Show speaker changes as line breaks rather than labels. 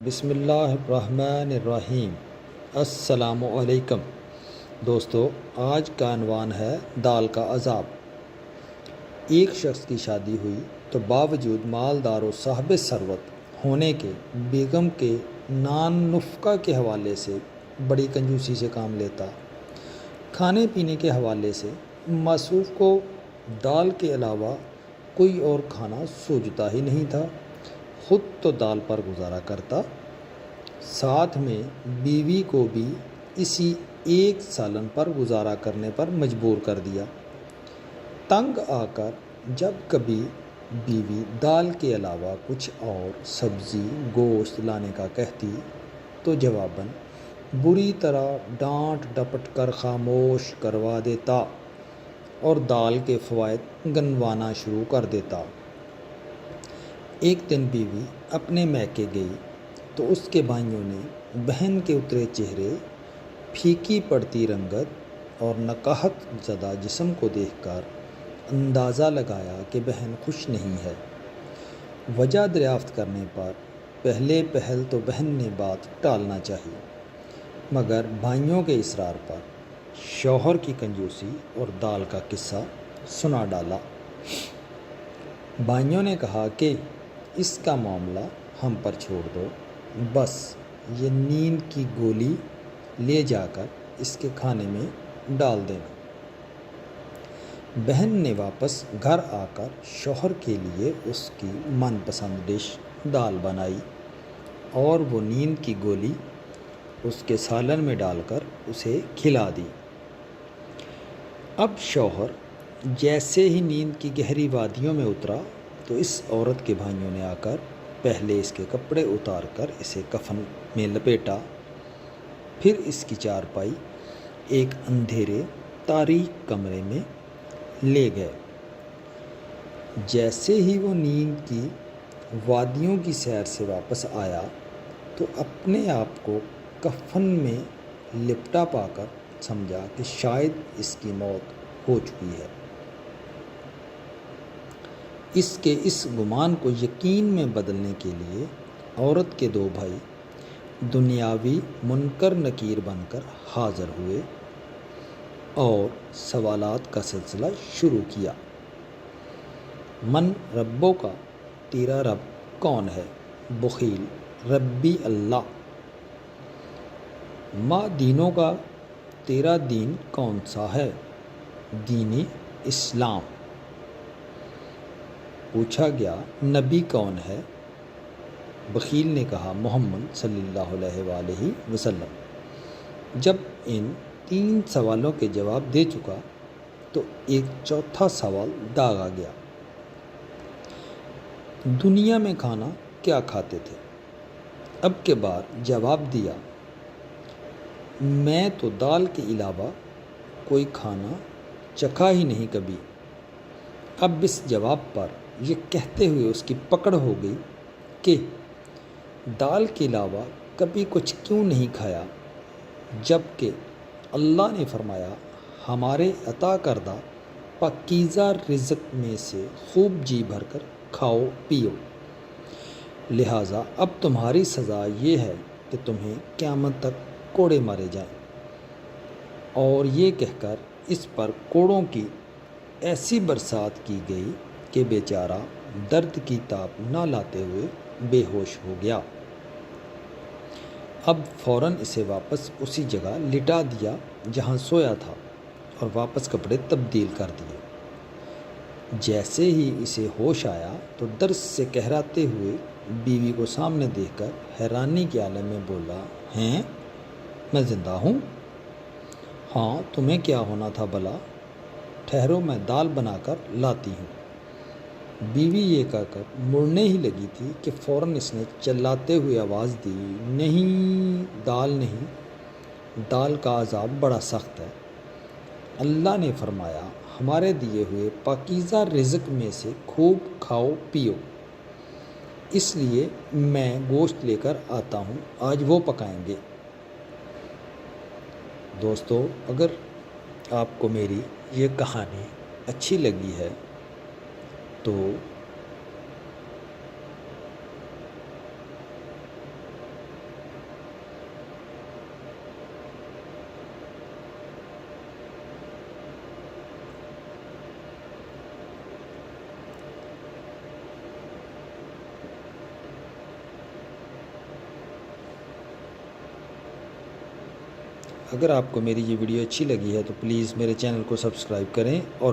بسم اللہ الرحمن الرحیم۔ السلام علیکم دوستو، آج کا عنوان ہے دال کا عذاب۔ ایک شخص کی شادی ہوئی تو باوجود مالدار و صاحب ثروت ہونے کے بیگم کے نان نفقہ کے حوالے سے بڑی کنجوسی سے کام لیتا۔ کھانے پینے کے حوالے سے موصوف کو دال کے علاوہ کوئی اور کھانا سوچتا ہی نہیں تھا، خود تو دال پر گزارا کرتا، ساتھ میں بیوی کو بھی اسی ایک سالن پر گزارا کرنے پر مجبور کر دیا۔ تنگ آ کر جب کبھی بیوی دال کے علاوہ کچھ اور سبزی گوشت لانے کا کہتی تو جواباً بری طرح ڈانٹ ڈپٹ کر خاموش کروا دیتا اور دال کے فوائد گنوانا شروع کر دیتا۔ ایک دن بیوی اپنے میکے گئی تو اس کے بھائیوں نے بہن کے اترے چہرے، پھیکی پڑتی رنگت اور نقاہت زدہ جسم کو دیکھ کر اندازہ لگایا کہ بہن خوش نہیں ہے۔ وجہ دریافت کرنے پر پہلے پہل تو بہن نے بات ٹالنا چاہی، مگر بھائیوں کے اصرار پر شوہر کی کنجوسی اور دال کا قصہ سنا ڈالا۔ بھائیوں نے کہا کہ اس کا معاملہ ہم پر چھوڑ دو، بس یہ نیند کی گولی لے جا کر اس کے کھانے میں ڈال دینا۔ بہن نے واپس گھر آ کر شوہر کے لیے اس کی من پسند ڈش دال بنائی اور وہ نیند کی گولی اس کے سالن میں ڈال کر اسے کھلا دی۔ اب شوہر جیسے ہی نیند کی گہری وادیوں میں اترا تو اس عورت کے بھائیوں نے آ کر پہلے اس کے کپڑے اتار کر اسے کفن میں لپیٹا، پھر اس کی چارپائی ایک اندھیرے تاریک کمرے میں لے گئے۔ جیسے ہی وہ نیند کی وادیوں کی سیر سے واپس آیا تو اپنے آپ کو کفن میں لپٹا پا کر سمجھا کہ شاید اس کی موت ہو چکی ہے۔ اس کے اس گمان کو یقین میں بدلنے کے لیے عورت کے دو بھائی دنیاوی منکر نکیر بن کر حاضر ہوئے اور سوالات کا سلسلہ شروع کیا۔ من ربوں کا، تیرا رب کون ہے؟ بخیل، ربی اللہ۔ ما دینوں کا، تیرا دین کون سا ہے؟ دین اسلام۔ پوچھا گیا نبی کون ہے؟ بخیل نے کہا محمد صلی اللہ علیہ وآلہ وسلم۔ جب ان تین سوالوں کے جواب دے چکا تو ایک چوتھا سوال داغا گیا۔ دنیا میں کھانا کیا کھاتے تھے؟ اب کے بار جواب دیا، میں تو دال کے علاوہ کوئی کھانا چکھا ہی نہیں کبھی۔ اب اس جواب پر یہ کہتے ہوئے اس کی پکڑ ہو گئی کہ دال کے علاوہ کبھی کچھ کیوں نہیں کھایا، جبکہ اللہ نے فرمایا ہمارے عطا کردہ پاکیزہ رزق میں سے خوب جی بھر کر کھاؤ پیو، لہٰذا اب تمہاری سزا یہ ہے کہ تمہیں قیامت تک کوڑے مارے جائیں۔ اور یہ کہہ کر اس پر کوڑوں کی ایسی برسات کی گئی کہ بیچارہ درد کی تاب نہ لاتے ہوئے بے ہوش ہو گیا۔ اب فوراً اسے واپس اسی جگہ لٹا دیا جہاں سویا تھا اور واپس کپڑے تبدیل کر دیے۔ جیسے ہی اسے ہوش آیا تو درد سے کہراتے ہوئے بیوی کو سامنے دیکھ کر حیرانی کے عالم میں بولا، ہیں میں زندہ ہوں؟ ہاں تمہیں کیا ہونا تھا بھلا؟ ٹھہرو میں دال بنا کر لاتی ہوں۔ بیوی یہ کہہ کر مڑنے ہی لگی تھی کہ فوراً اس نے چلاتے ہوئے آواز دی، نہیں دال نہیں، دال کا عذاب بڑا سخت ہے۔ اللہ نے فرمایا ہمارے دیے ہوئے پاکیزہ رزق میں سے خوب کھاؤ پیو، اس لیے میں گوشت لے کر آتا ہوں، آج وہ پکائیں گے۔ دوستو، اگر آپ کو میری یہ کہانی اچھی لگی ہے تو اگر آپ کو میری یہ ویڈیو اچھی لگی ہے تو پلیز میرے چینل کو سبسکرائب کریں اور